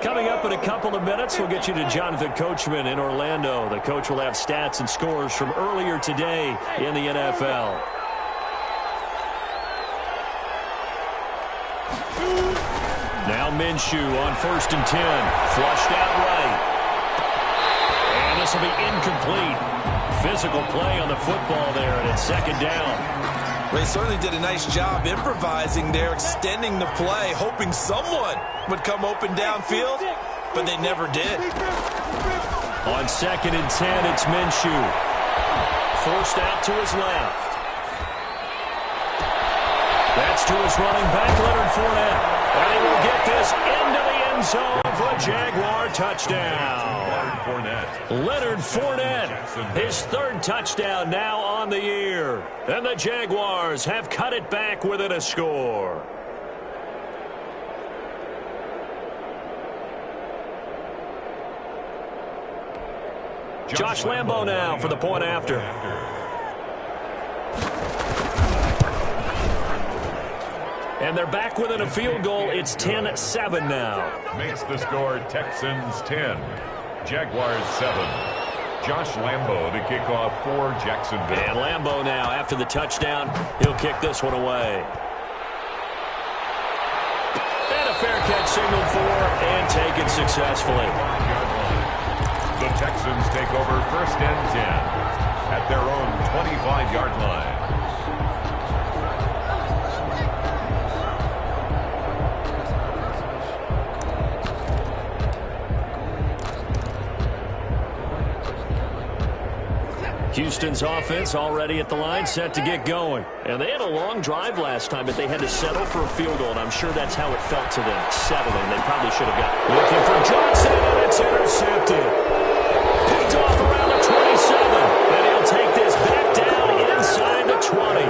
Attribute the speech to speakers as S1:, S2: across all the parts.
S1: Coming up in a couple of minutes, we'll get you to Jonathan Coachman in Orlando. The coach will have stats and scores from earlier today in the NFL. Now Minshew on 1st and 10. Flushed out right. And this will be incomplete. Physical play on the football there, and it's 2nd down.
S2: Well, they certainly did a nice job improvising there, extending the play, hoping someone would come open downfield, but they never did.
S1: On 2nd and 10, it's Minshew. Forced out to his left. That's to his running back, Leonard Fournette. And he will get this into the end zone for a Jaguar touchdown. Leonard Fournette, his 3rd touchdown now on the year. And the Jaguars have cut it back within a score. Josh Lambo now for the point after. And they're back within a field goal. It's 10-7 now.
S3: Makes the score Texans 10, Jaguars 7. Josh Lambo to kick off for Jacksonville.
S1: And Lambo now, after the touchdown, he'll kick this one away. And a fair catch signaled for and taken successfully.
S3: The Texans take over 1st and 10 at their own 25-yard line.
S1: Houston's offense already at the line, set to get going. And they had a long drive last time, but they had to settle for a field goal, and I'm sure that's how it felt to them, settling. They probably should have got looking for Johnson, and it's intercepted. Picked off around the 27, and he'll take this back down inside the 20.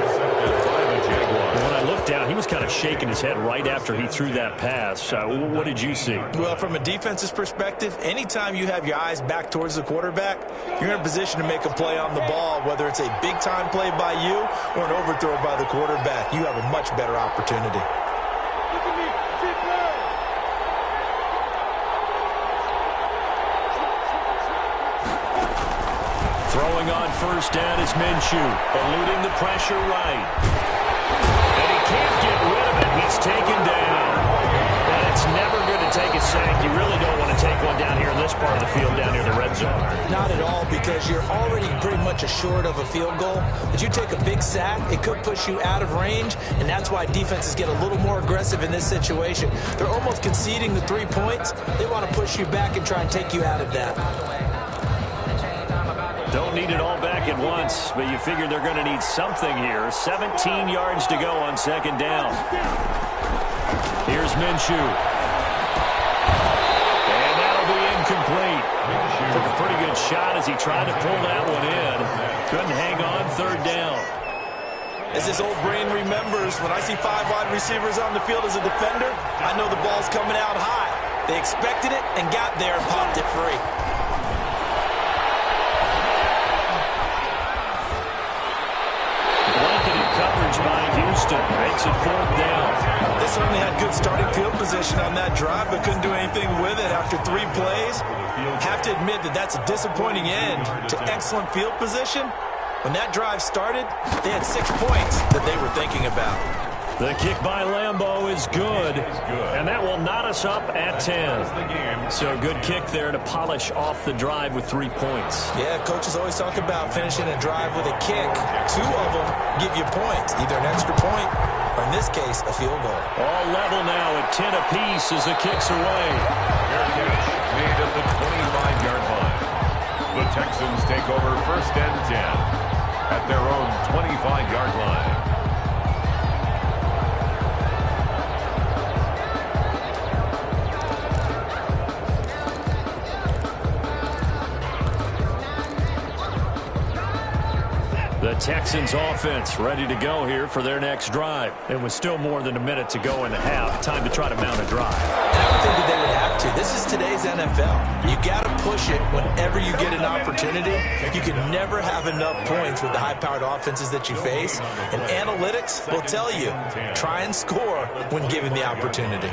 S1: When I looked down, he was kind of shaking his head right after he threw that pass. What did you see?
S2: Well, from a defense's perspective, anytime you have your eyes back towards the quarterback, you're in a position to make a play on the ball, whether it's a big-time play by you or an overthrow by the quarterback. You have a much better opportunity.
S1: Throwing on 1st down is Minshew, eluding the pressure right. And he can't get rid of it. He's taken down. And it's never good to take a sack. You really don't want to take one down here in this part of the field, down near the red zone.
S2: Not at all, because you're already pretty much assured of a field goal. If you take a big sack, it could push you out of range, and that's why defenses get a little more aggressive in this situation. They're almost conceding the 3 points. They want to push you back and try and take you out of that.
S1: Don't need it all back at once, but you figure they're going to need something here. 17 yards to go on 2nd down. Here's Minshew. And that'll be incomplete. Took a pretty good shot as he tried to pull that one in. Couldn't hang on 3rd down.
S2: As his old brain remembers, when I see 5 wide receivers on the field as a defender, I know the ball's coming out high. They expected it and got there and popped it free.
S1: Coverage by Houston makes it 4th down.
S2: They certainly had good starting field position on that drive, but couldn't do anything with it after 3 plays. Have to admit that that's a disappointing end to excellent field position. When that drive started, they had 6 points that they were thinking about.
S1: The kick by Lambo is good, and that will knot us up at 10. So good kick there to polish off the drive with 3 points.
S2: Yeah, coaches always talk about finishing a drive with a kick. 2 of them give you points, either an extra point or, in this case, a field goal.
S1: All level now at 10 apiece as the kick's away.
S3: Fair catch made at the 25-yard line. The Texans take over 1st and 10 at their own 25-yard line.
S1: The Texans offense ready to go here for their next drive. And with still more than a minute to go in the half, time to try to mount a drive.
S2: And I would think that they would have to. This is today's NFL. You got to push it whenever you get an opportunity. You can never have enough points with the high-powered offenses that you face. And analytics will tell you, try and score when given the opportunity.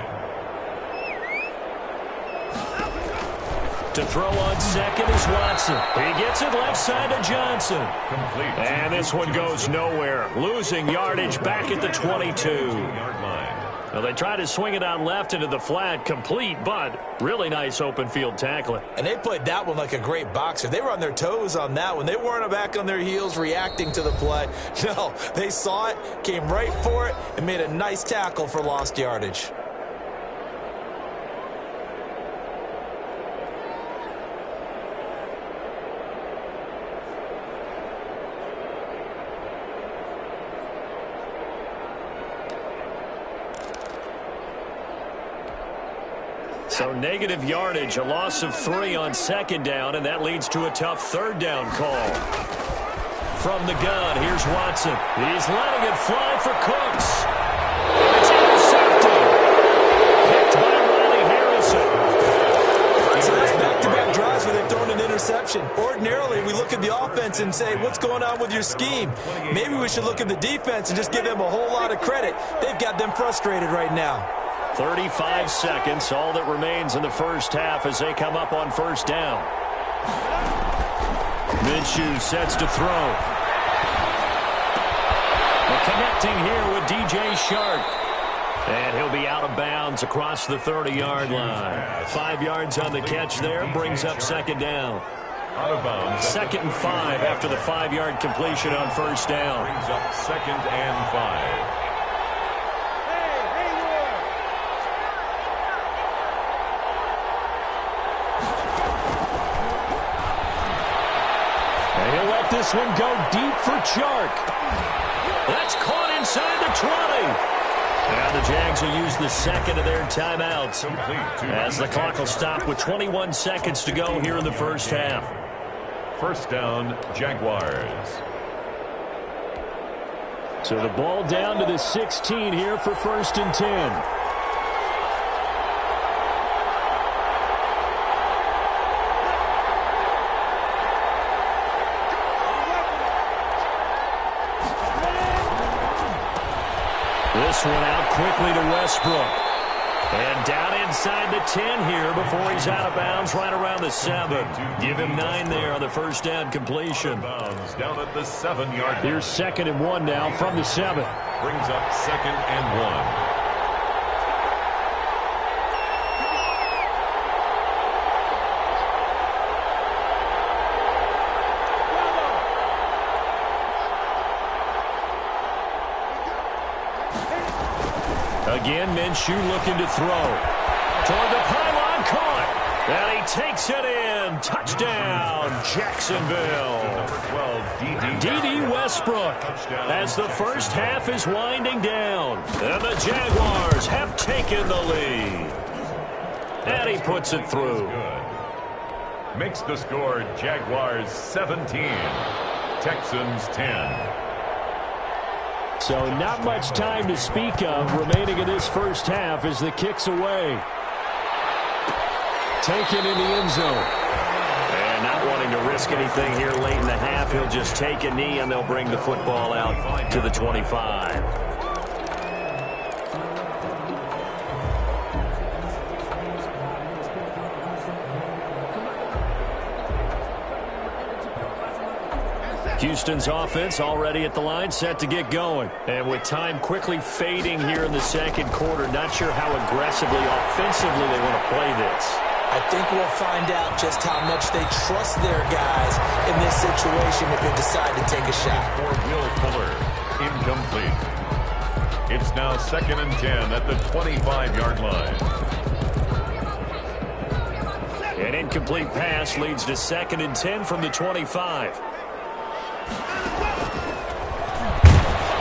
S1: To throw on second is Watson. He gets it left side to Johnson.
S3: Complete.
S1: And this one goes nowhere. Losing yardage back at the 22-yard
S3: line.
S1: Well, they try to swing it out left into the flat, complete, but really nice open field tackling.
S2: And they played that one like a great boxer. They were on their toes on that one. They weren't back on their heels reacting to the play. No, they saw it, came right for it, and made a nice tackle for lost yardage.
S1: So negative yardage, a loss of 3 on second down, and that leads to a tough third down call. From the gun, here's Watson. He's letting it fly for Cooks. It's intercepted. Picked by Riley Harrison.
S2: So that's back-to-back drives where they've thrown an interception. Ordinarily, we look at the offense and say, what's going on with your scheme? Maybe we should look at the defense and just give them a whole lot of credit. They've got them frustrated right now.
S1: 35 seconds, all that remains in the first half as they come up on first down. Minshew sets to throw. But connecting here with DJ Shark. And he'll be out of bounds across the 30-yard line. 5 yards on the catch there, brings up second down.
S3: Out of bounds.
S1: 2nd and 5 after the 5-yard completion on first down.
S3: Brings up 2nd and 5.
S1: This one go deep for Chark. That's caught inside the 20. And the Jags will use the second of their timeouts as the clock will stop with 21 seconds to go here in the first half.
S3: First down, Jaguars.
S1: So the ball down to the 16 here for 1st and 10. This one out quickly to Westbrook. And down inside the 10 here before he's out of bounds right around the 7. Give him 9 there on the first down completion.
S3: Down at the 7-yard line.
S1: Here's 2nd and 1 now from the 7.
S3: Brings up 2nd and 1.
S1: Again, Minshew looking to throw. Toward the pylon, caught. And he takes it in. Touchdown, Jacksonville.
S3: Number 12,
S1: D.D. Westbrook as the first half is winding down. And the Jaguars have taken the lead. And he puts it through.
S3: Makes the score Jaguars 17, Texans 10.
S1: So not much time to speak of remaining in this first half as the kick's away. Taken in the end zone. And not wanting to risk anything here late in the half, he'll just take a knee and they'll bring the football out to the 25. Houston's offense already at the line, set to get going. And with time quickly fading here in the second quarter, not sure how aggressively, offensively they want to play this.
S2: I think we'll find out just how much they trust their guys in this situation if they decide to take a shot.
S3: For Will Fuller, incomplete. It's now 2nd and 10 at the 25-yard line.
S1: An incomplete pass leads to 2nd and 10 from the 25.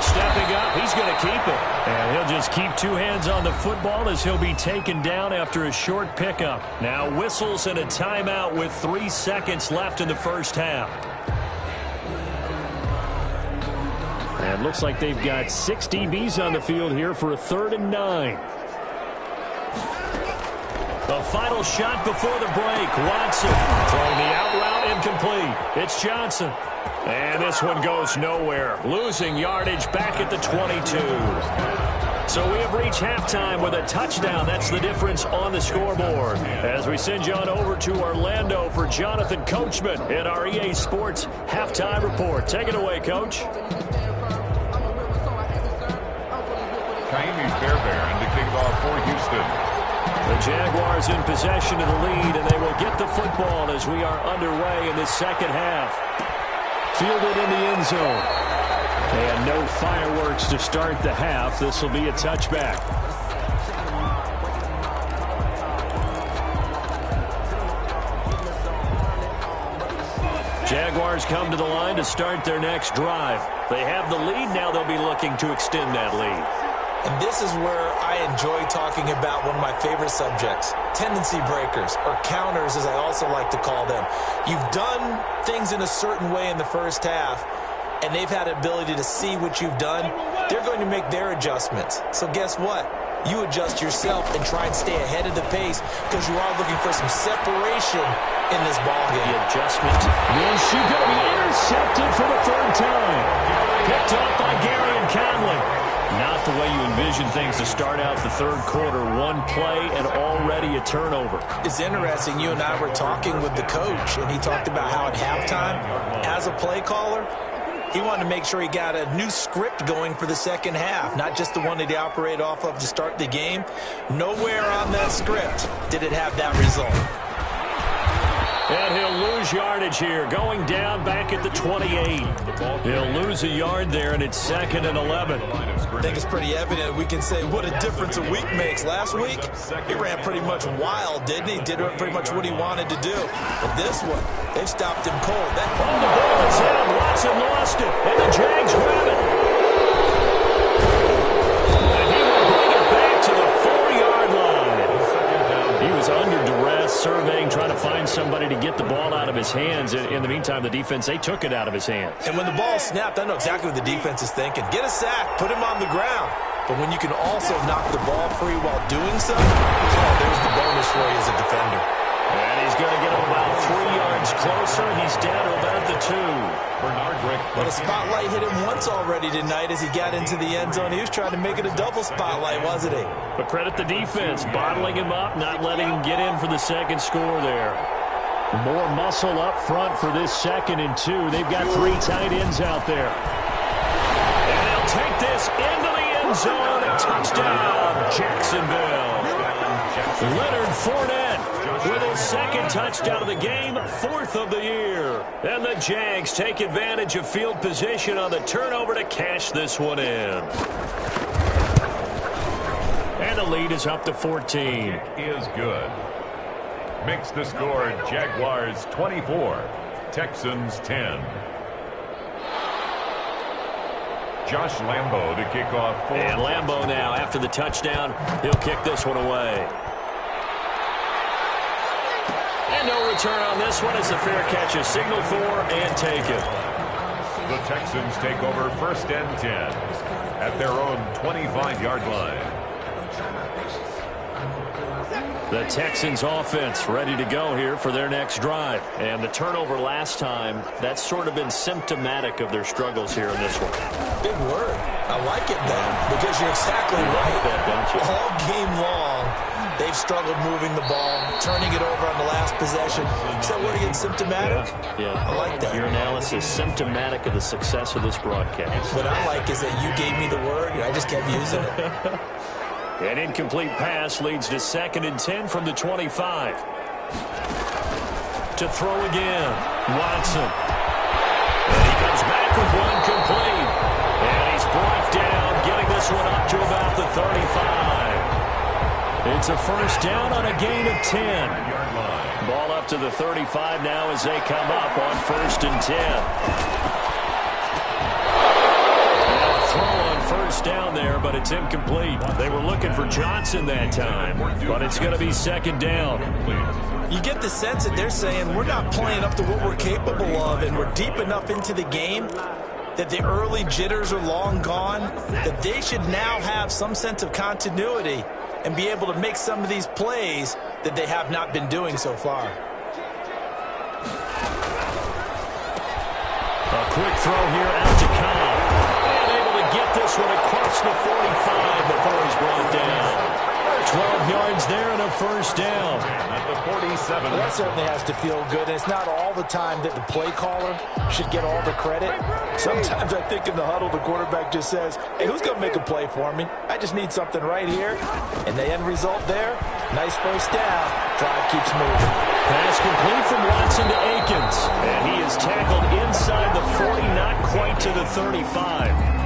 S1: Stepping up, he's going to keep it. And he'll just keep 2 hands on the football as he'll be taken down after a short pickup. Now whistles and a timeout with 3 seconds left in the first half. And looks like they've got 6 DBs on the field here for a 3rd and 9. The final shot before the break. Watson throwing the out route incomplete. It's Johnson. And this one goes nowhere. Losing yardage back at the 22. So we have reached halftime with a touchdown. That's the difference on the scoreboard. As we send you on over to Orlando for Jonathan Coachman in our EA Sports Halftime Report. Take it away, Coach.
S3: Ka'imi Fairbairn to kick off for Houston.
S1: The Jaguars in possession of the lead, and they will get the football as we are underway in the second half. Fielded in the end zone. And no fireworks to start the half. This will be a touchback. Jaguars come to the line to start their next drive. They have the lead. Now they'll be looking to extend that lead.
S2: And this is where I enjoy talking about one of my favorite subjects, tendency breakers, or counters as I also like to call them. You've done things in a certain way in the first half, and they've had the ability to see what you've done. They're going to make their adjustments. So guess what? You adjust yourself and try and stay ahead of the pace because you are looking for some separation in this ballgame.
S1: The adjustment. Is she going to be intercepted for the third time? Picked up by Gary and Conley. Not the way you envision things to start out the third quarter. One play and already a turnover.
S2: It's interesting. You and I were talking with the coach, and he talked about how at halftime, as a play caller, he wanted to make sure he got a new script going for the second half, not just the one that he operated off of to start the game. Nowhere on that script did it have that result.
S1: And he'll lose yardage here, going down back at the 28. He'll lose a yard there, and it's 2nd and 11.
S2: I think it's pretty evident. We can say what a difference a week makes. Last week, he ran pretty much wild, didn't he? Did pretty much what he wanted to do. But this one, they've stopped him cold.
S1: The ball is out. Watson lost it, and the Jags grab it. And he will bring it back to the 4-yard line. He was under duress, surveying, trying to find somebody to get the ball out of his hands. In the meantime, the defense, they took it out of his hands.
S2: And when the ball snapped, I know exactly what the defense is thinking. Get a sack, put him on the ground. But when you can also knock the ball free while doing so, there's the bonus for you as a defender.
S1: And he's going to get him about 3 yards closer. He's down to about the 2.
S2: Well, the spotlight hit him once already tonight as he got into the end zone. He was trying to make it a double spotlight, wasn't he?
S1: But credit the defense, bottling him up, not letting him get in for the second score there. More muscle up front for this 2nd and 2. They've got 3 tight ends out there. And they'll take this into the end zone. Touchdown, Jacksonville. Leonard Fournette with his 2nd touchdown of the game, 4th of the year. And the Jags take advantage of field position on the turnover to cash this one in. And the lead is up to 14.
S3: It is good. Makes the score Jaguars 24, Texans 10. Josh Lambo to kick off.
S1: And Lambo now, after the touchdown, he'll kick this one away. And no return on this one. It's a fair catch, a signal for and taken.
S3: The Texans take over 1st and 10 at their own 25-yard line.
S1: The Texans offense ready to go here for their next drive. And the turnover last time, that's sort of been symptomatic of their struggles here in this one.
S2: Big word. I like it, though, because you're exactly right.
S1: That, don't you?
S2: All game long, they've struggled moving the ball, turning it over on the last possession. Is that word again, symptomatic?
S1: Yeah.
S2: I like that.
S1: Your analysis, symptomatic of the success of this broadcast.
S2: What I like is that you gave me the word, and I just kept using it.
S1: An incomplete pass leads to 2nd and 10 from the 25. To throw again, Watson. And he comes back with one complete. And he's brought down, getting this one up to about the 35. It's a first down on a gain of 10. Ball up to the 35 now as they come up on 1st and 10. First down there, but it's incomplete. They were looking for Johnson that time, but it's going to be 2nd down.
S2: You get the sense that they're saying we're not playing up to what we're capable of, and we're deep enough into the game that the early jitters are long gone, that they should now have some sense of continuity and be able to make some of these plays that they have not been doing so far.
S1: A quick throw here out to Cobb. And able to get this one across gets the 45 before he's brought down. 12 yards there and a first down.
S3: At the 47.
S2: Well, that certainly has to feel good. And it's not all the time that the play caller should get all the credit. Sometimes I think in the huddle, the quarterback just says, hey, who's going to make a play for me? I just need something right here. And the end result there, nice first down. Drive keeps moving.
S1: Pass complete from Watson to Akins. And he is tackled inside the 40, not quite to the 35.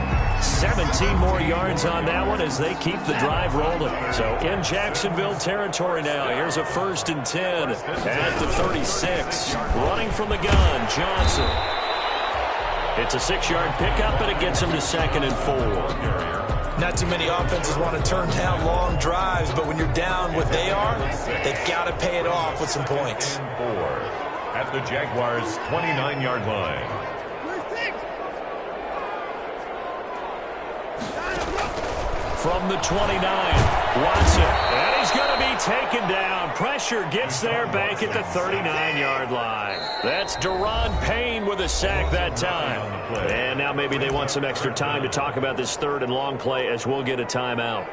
S1: 17 more yards on that one as they keep the drive rolling. So in Jacksonville territory now. Here's a 1st and 10 at the 36. Running from the gun, Johnson. It's a 6-yard pickup, and it gets him to 2nd and 4.
S2: Not too many offenses want to turn down long drives, but when you're down what they are, they've got to pay it off with some points.
S3: 4 at the Jaguars' 29-yard line.
S1: From the 29, Watson, and he's going to be taken down. Pressure gets there back at the 39-yard line. That's Daron Payne with a sack that time. And now maybe they want some extra time to talk about this 3rd and long play as we'll get a timeout.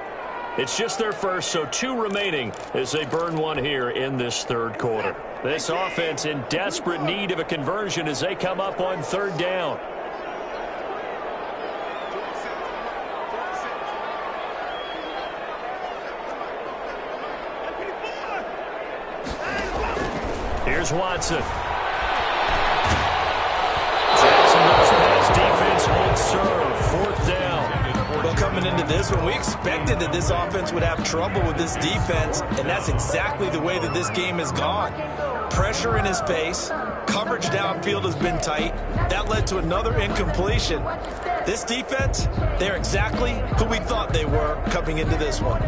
S1: It's just their first, so 2 remaining as they burn one here in this 3rd quarter. This offense in desperate need of a conversion as they come up on 3rd down. Here's Watson. Jacksonville's pass defense holds serve. 4th down.
S2: Well, coming into this one, we expected that this offense would have trouble with this defense, and that's exactly the way that this game has gone. Pressure in his face. Coverage downfield has been tight. That led to another incompletion. This defense, they're exactly who we thought they were coming into this one.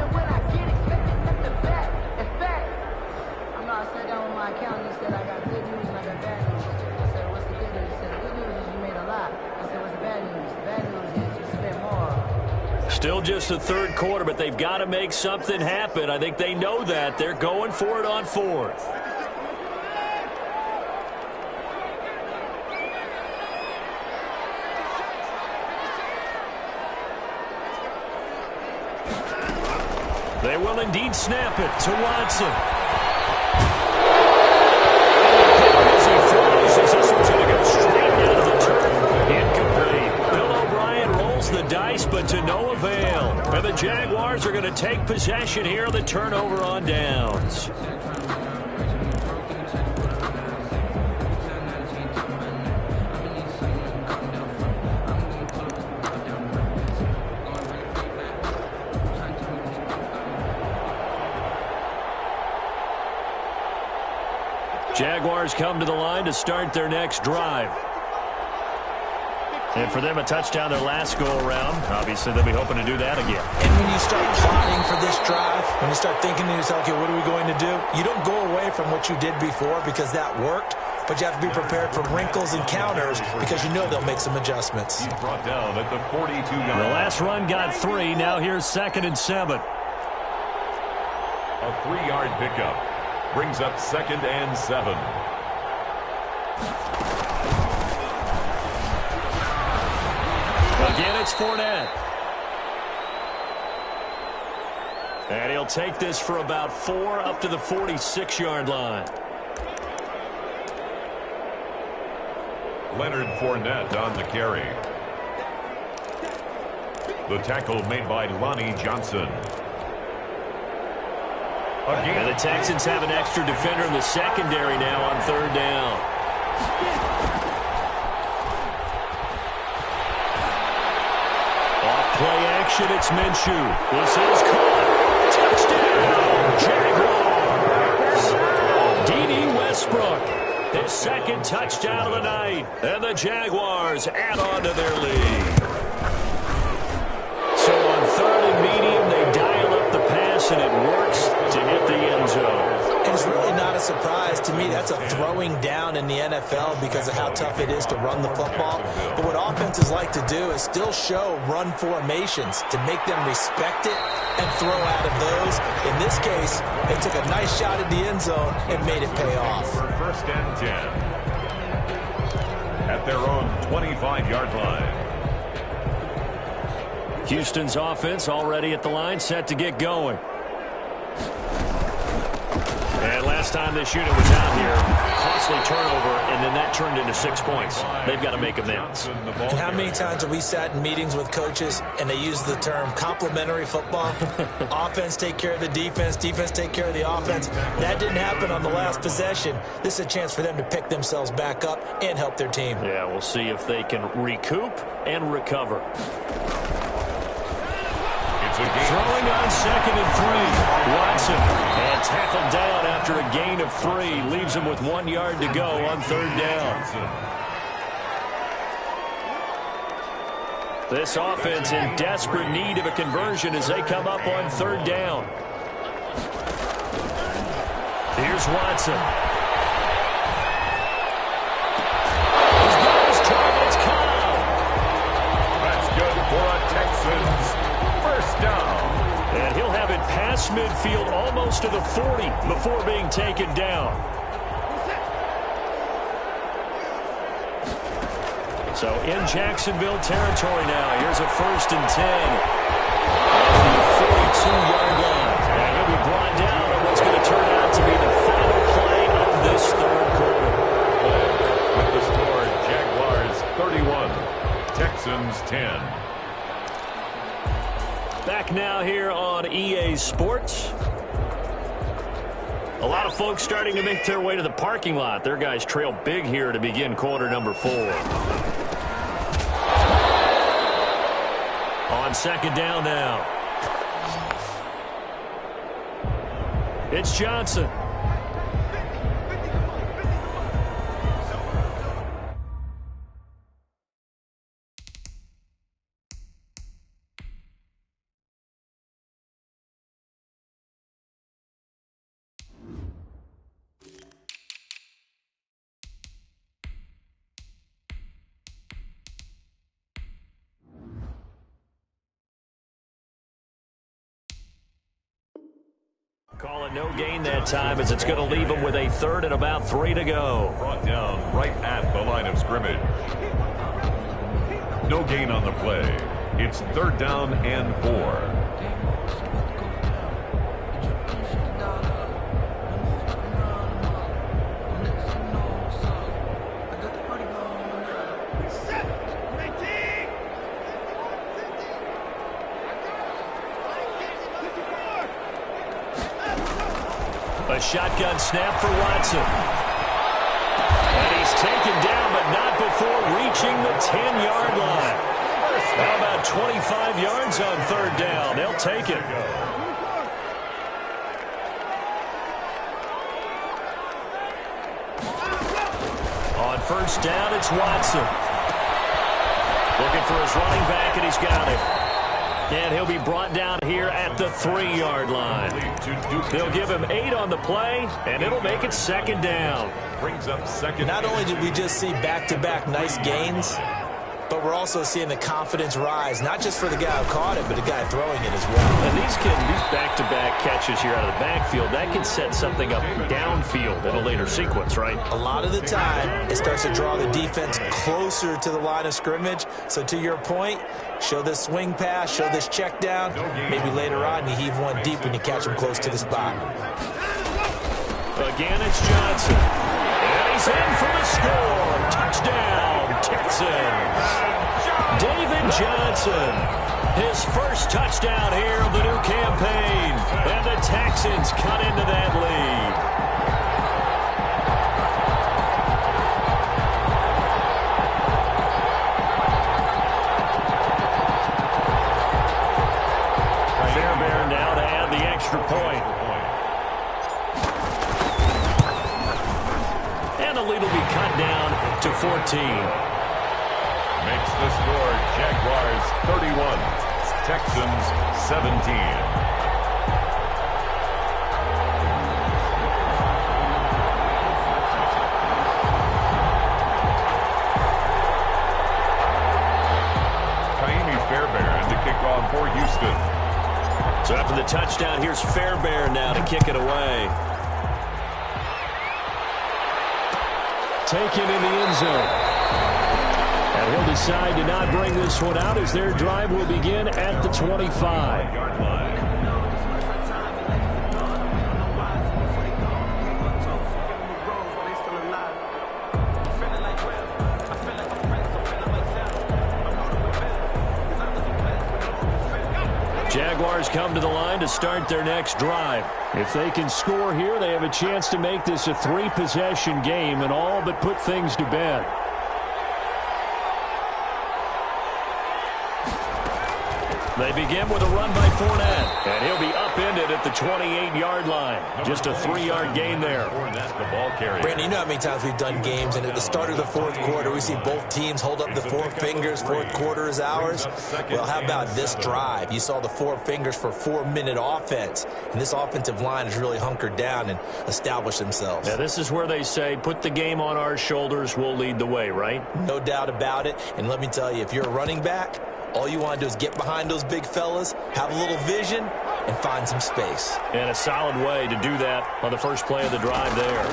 S1: Still just the 3rd quarter, but they've got to make something happen. I think they know that. They're going for it on 4th. They will indeed snap it to Watson. As he throws, this one's going to go straight down to the turf. Incomplete. Bill O'Brien rolls the dice, but to no avail. And the Jaguars are going to take possession here on the turnover on downs. Jaguars come to the line to start their next drive. And for them, a touchdown their last go-around. Obviously, they'll be hoping to do that again.
S2: And when you start plotting for this drive, when you start thinking to yourself, okay, what are we going to do? You don't go away from what you did before because that worked, but you have to be prepared for wrinkles and counters because you know they'll make some adjustments.
S3: He's brought down at the 42-yard line.
S1: The last run got 3. Now here's 2nd and 7.
S3: A 3-yard pickup brings up 2nd and 7.
S1: Again, it's Fournette. And he'll take this for about 4 up to the 46-yard line.
S3: Leonard Fournette on the carry. The tackle made by Lonnie Johnson. Again.
S1: And the Texans have an extra defender in the secondary now on 3rd down. Off play action, it's Minshew. This is caught. Touchdown, Jaguars. D.D. Westbrook, his 2nd touchdown of the night. And the Jaguars add on to their lead. So on 3rd and medium, they dial up the pass, and it works to hit the end zone.
S2: And it's really not a surprise to me. That's a throwing down in the NFL because of how tough it is to run the football. But what offenses like to do is still show run formations to make them respect it and throw out of those. In this case, they took a nice shot at the end zone and made it pay off.
S3: 1st and 10 at their own 25-yard line.
S1: Houston's offense already at the line, set to get going. And last time this unit was out here, costly turnover, and then that turned into 6 points. They've got to make amends.
S2: And how many times have we sat in meetings with coaches and they use the term complementary football? Offense take care of the defense, defense take care of the offense. That didn't happen on the last possession. This is a chance for them to pick themselves back up and help their team.
S1: Yeah, we'll see if they can recoup and recover. Throwing on 2nd and 3. Watson, and tackled down after a gain of 3. Leaves him with 1 yard to go on 3rd down. This offense in desperate need of a conversion as they come up on 3rd down. Here's Watson. He's got his targets caught.
S3: That's good for a Texans first down.
S1: And he'll have it past midfield almost to the 40 before being taken down. So in Jacksonville territory now. Here's a 1st and 10. At the 42-yard line. And he'll be brought down on what's going to turn out to be the final play of this 3rd quarter.
S3: With the score, Jaguars 31, Texans 10.
S1: Back now here on EA Sports. A lot of folks starting to make their way to the parking lot. Their guys trail big here to begin quarter number 4. On 2nd down now. It's Johnson. Call it no gain that time as it's going to leave them with a 3rd and about 3 to go.
S3: Brought down right at the line of scrimmage. No gain on the play. It's 3rd down and 4.
S1: A shotgun snap for Watson. And he's taken down, but not before reaching the 10-yard line. How about 25 yards on 3rd down? They'll take it. On 1st down, it's Watson. Looking for his running back, and he's got it. And he'll be brought down here at the 3-yard line. They'll give him 8 on the play, and it'll make it 2nd down.
S3: Brings up 2nd.
S2: Not only did we just see back-to-back nice gains, but we're also seeing the confidence rise, not just for the guy who caught it, but the guy throwing it as well.
S1: And these back-to-back catches here out of the backfield, that can set something up downfield in a later sequence, right?
S2: A lot of the time, it starts to draw the defense closer to the line of scrimmage. So to your point, show this swing pass, show this check down. Maybe later on you heave one deep when you catch him close to the spot.
S1: Again, it's Johnson. And he's in for the score. Touchdown, Texans. David Johnson, his first touchdown here of the new campaign. And the Texans cut into that lead. Fairbairn now to add the extra point. And the lead will be cut down to 14.
S3: Makes the score Jaguars 31, Texans 17. Kaimi Fairbairn to kick off for Houston.
S1: So after the touchdown, here's Fairbairn now to kick it away. Taken in the end zone. And he'll decide to not bring this one out as their drive will begin at the 25-yard line. Jaguars come to the line to start their next drive. If they can score here, they have a chance to make this a 3-possession game and all but put things to bed. They begin with a run by Fournette, and he'll be upended at the 28-yard line. Just a 3-yard gain there.
S2: Brandon, you know how many times we've done games, and at the start of the fourth quarter, we see both teams hold up the 4 fingers, fourth quarter is ours. Well, how about this drive? You saw the 4 fingers for 4-minute offense, and this offensive line has really hunkered down and established themselves.
S1: Yeah, this is where they say, put the game on our shoulders, we'll lead the way, right?
S2: No doubt about it, and let me tell you, if you're a running back, all you want to do is get behind those big fellas, have a little vision, and find some space.
S1: And a solid way to do that on the first play of the drive there.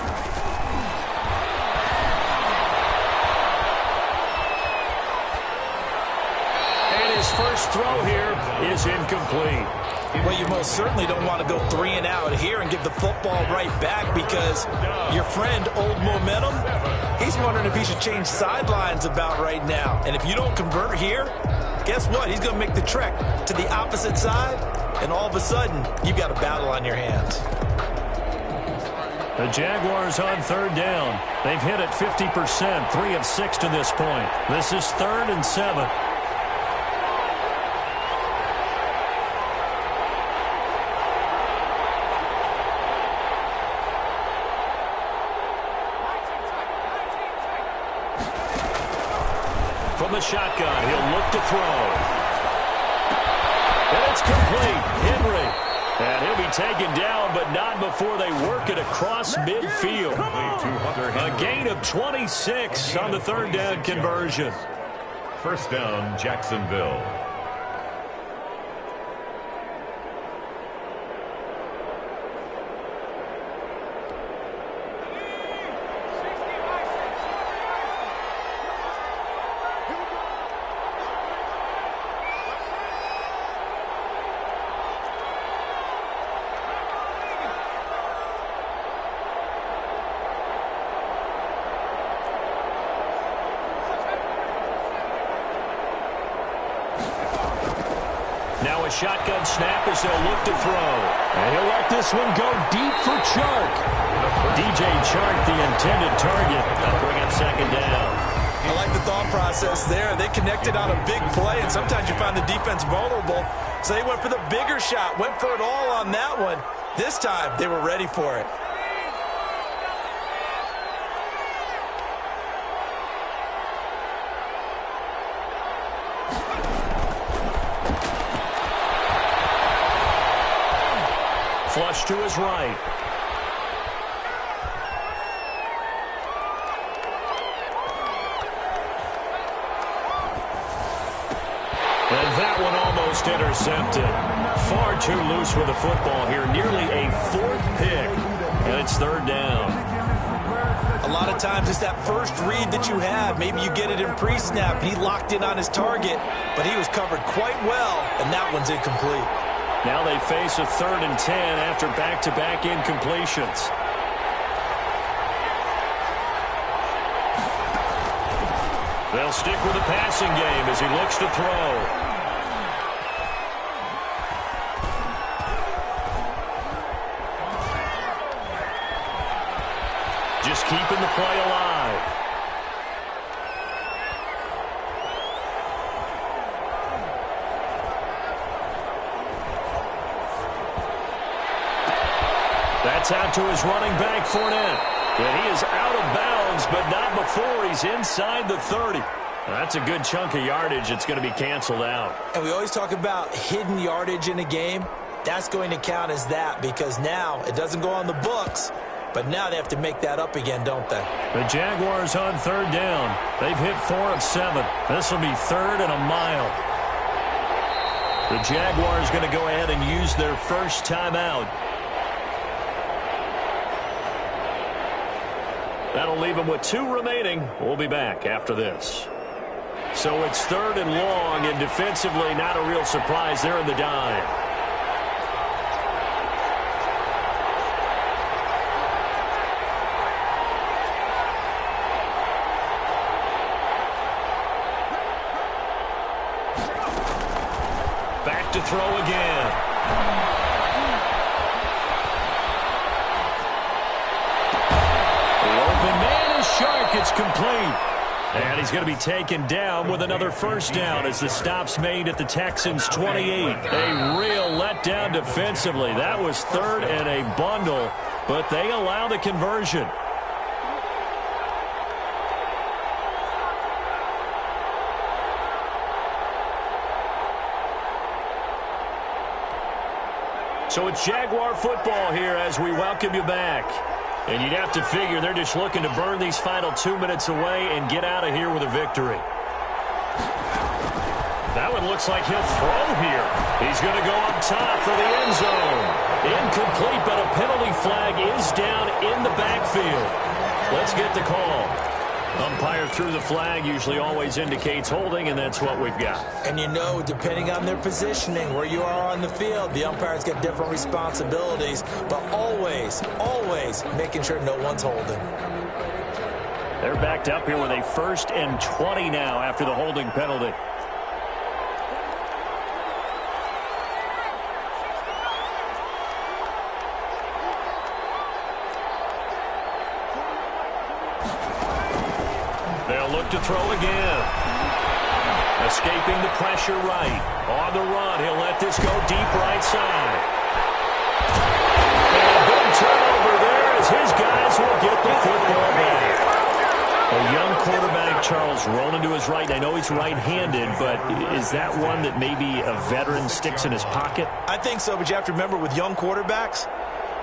S1: And his first throw here is incomplete.
S2: Well, you most certainly don't want to go 3 and out here and give the football right back because your friend, Old Momentum, he's wondering if he should change sidelines about right now. And if you don't convert here, guess what? He's going to make the trek to the opposite side, and all of a sudden, you've got a battle on your hands.
S1: The Jaguars on third down. They've hit it 50%, 3 of 6 to this point. This is 3rd and 7. From the shotgun, he'll look to throw. And it's complete. Henry. And he'll be taken down, but not before they work it across midfield. A gain of 26 on the 3rd down conversion.
S3: First down, Jacksonville.
S1: Now a shotgun snap as they'll look to throw. And he'll let this one go deep for Chark. DJ Chark, the intended target. That'll bring up 2nd down.
S2: I like the thought process there. They connected on a big play, and sometimes you find the defense vulnerable. So they went for the bigger shot, went for it all on that one. This time, they were ready for it.
S1: Flush to his right. And that one almost intercepted. Far too loose with the football here. Nearly a 4th pick. And it's 3rd down.
S2: A lot of times it's that first read that you have. Maybe you get it in pre-snap, and he locked in on his target, but he was covered quite well, and that one's incomplete.
S1: Now they face a 3rd and 10 after back-to-back incompletions. They'll stick with the passing game as he looks to throw. Just keeping the play alive. That's out to his running back, Fournette. And he is out of bounds, but not before he's inside the 30. That's a good chunk of yardage. It's going to be canceled out.
S2: And we always talk about hidden yardage in a game. That's going to count as that because now it doesn't go on the books, but now they have to make that up again, don't they?
S1: The Jaguars on 3rd down. They've hit 4 of 7. This will be 3rd and a mile. The Jaguars going to go ahead and use their first timeout. That'll leave them with 2 remaining. We'll be back after this. So it's 3rd and long, and defensively not a real surprise there in the dime. Back to throw again. The open man is Shark. It's complete. And he's going to be taken down with another first down as the stop's made at the Texans' 28. A real letdown defensively. That was 3rd and a bundle, but they allow the conversion. So it's Jaguar football here as we welcome you back. And you'd have to figure they're just looking to burn these final 2 minutes away and get out of here with a victory. That one looks like he'll throw here. He's going to go up top for the end zone. Incomplete, but a penalty flag is down in the backfield. Let's get the call. Umpire threw the flag, usually always indicates holding, and that's what we've got.
S2: And you know, depending on their positioning, where you are on the field, the umpire's got different responsibilities, but always, always making sure no one's holding.
S1: They're backed up here with a 1st and 20 now after the holding penalty. They'll look to throw again. Escaping the pressure right. On the run, he'll let this go deep right side. And a big turnover there as his guys will get the football back. A young quarterback, Charles, rolling to his right. I know he's right-handed, but is that one that maybe a veteran sticks in his pocket?
S2: I think so, but you have to remember with young quarterbacks,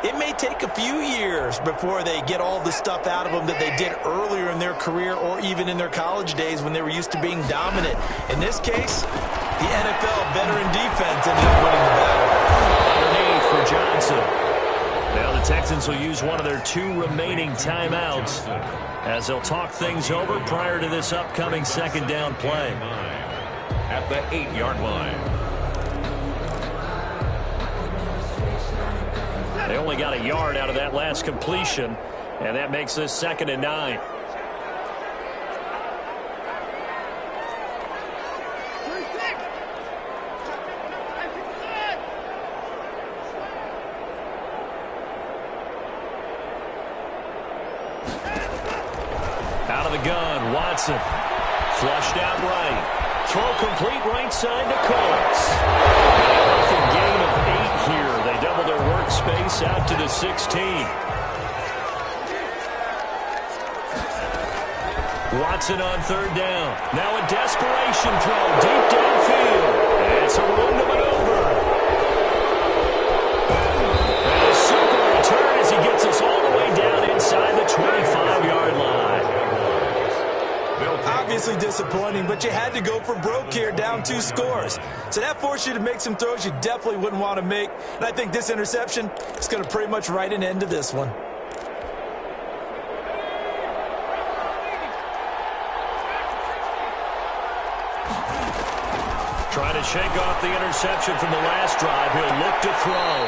S2: it may take a few years before they get all the stuff out of them that they did earlier in their career or even in their college days when they were used to being dominant. In this case, the NFL veteran defense ended up winning the battle.
S1: Underneath for Johnson. Now the Texans will use one of their 2 remaining timeouts as they'll talk things over prior to this upcoming 2nd down play.
S3: At the 8-yard line.
S1: They only got a yard out of that last completion, and that makes this 2nd and 9. Out of the gun, Watson. Flushed out right. Throw complete right side to Coates. Perfect gain of 8 here. They double their workspace out to the 16. Watson on 3rd down. Now a desperation throw deep downfield. And some room to maneuver. And a super return as he gets us all the way down inside the 25-yard line.
S2: Obviously disappointing, but you had to go for broke here, down 2 scores. So that forced you to make some throws you definitely wouldn't want to make. And I think this interception is going to pretty much write an end to this one.
S1: Trying to shake off the interception from the last drive. He'll look to throw.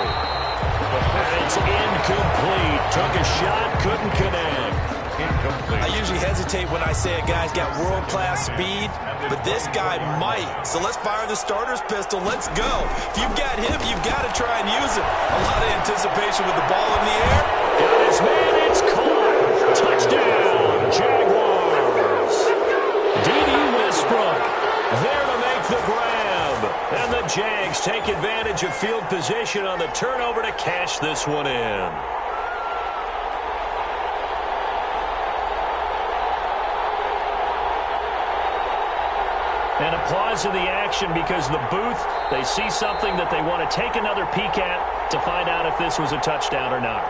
S1: And it's incomplete. Took a shot, couldn't connect.
S3: Incomplete.
S2: I usually hesitate when I say a guy's got world-class speed, but this guy might. So let's fire the starter's pistol. Let's go. If you've got him, you've got to try and use it. A lot of anticipation with the ball in the air.
S1: Got his man. It's caught. Touchdown, Jaguars. D.D. Westbrook there to make the grab. And the Jags take advantage of field position on the turnover to cash this one in. And applause in the action because the booth, they see something that they want to take another peek at to find out if this was a touchdown or not.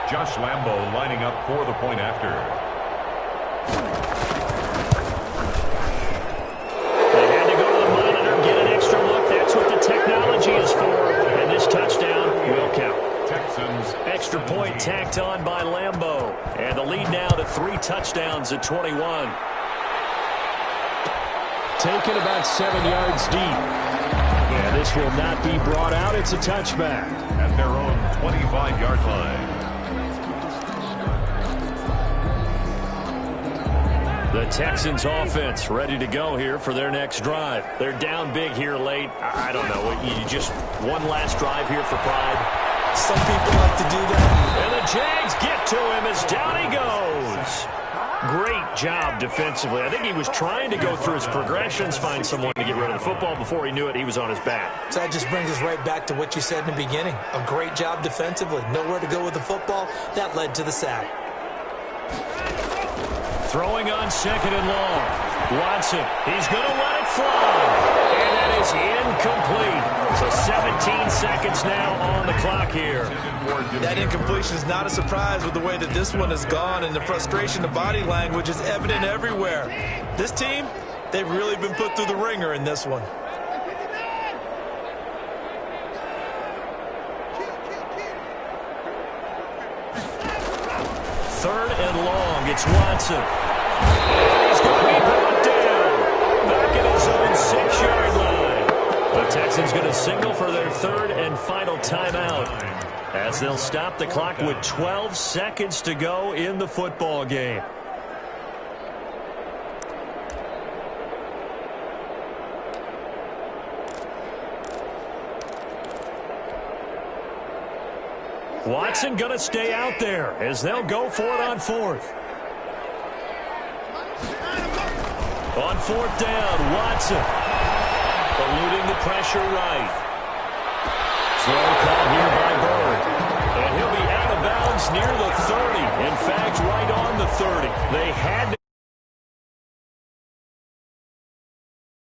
S3: Josh Lambo lining up for the point after.
S1: They had to go to the monitor, get an extra look. That's what the technology is for. And this touchdown will count.
S3: Texans.
S1: Extra point tacked on by Lambo. And the lead now to 3 touchdowns at 21. taken about 7 yards deep. And this will not be brought out. It's a touchback.
S3: At their own 25-yard line.
S1: The Texans offense ready to go here for their next drive. They're down big here late. I don't know. You just one last drive here for pride.
S2: Some people like to do that.
S1: And the Jags get to him as down he goes. Great job defensively. I think he was trying to go through his progressions, find someone to get rid of the football. Before he knew it, he was on his back.
S2: So that just brings us right back to what you said in the beginning. A great job defensively. Nowhere to go with the football. That led to the sack.
S1: Throwing on 2nd and long. Watson, he's going to let it fly. And that is incomplete. So 17 seconds now on the clock here.
S2: That incompletion is not a surprise with the way that this one has gone, and the frustration, the body language is evident everywhere. This team, they've really been put through the ringer in this one.
S1: Third and long. It's Watson. And he's going to be brought down. Back at his own 6-yard line. The Texans going to signal for their third and final timeout, as they'll stop the clock with 12 seconds to go in the football game. Watson going to stay out there as they'll go for it on 4th. On 4th down, Watson eluding the pressure right. Throw call here by Bird. And he'll be out of bounds near the 30. In fact, right on the 30. They had to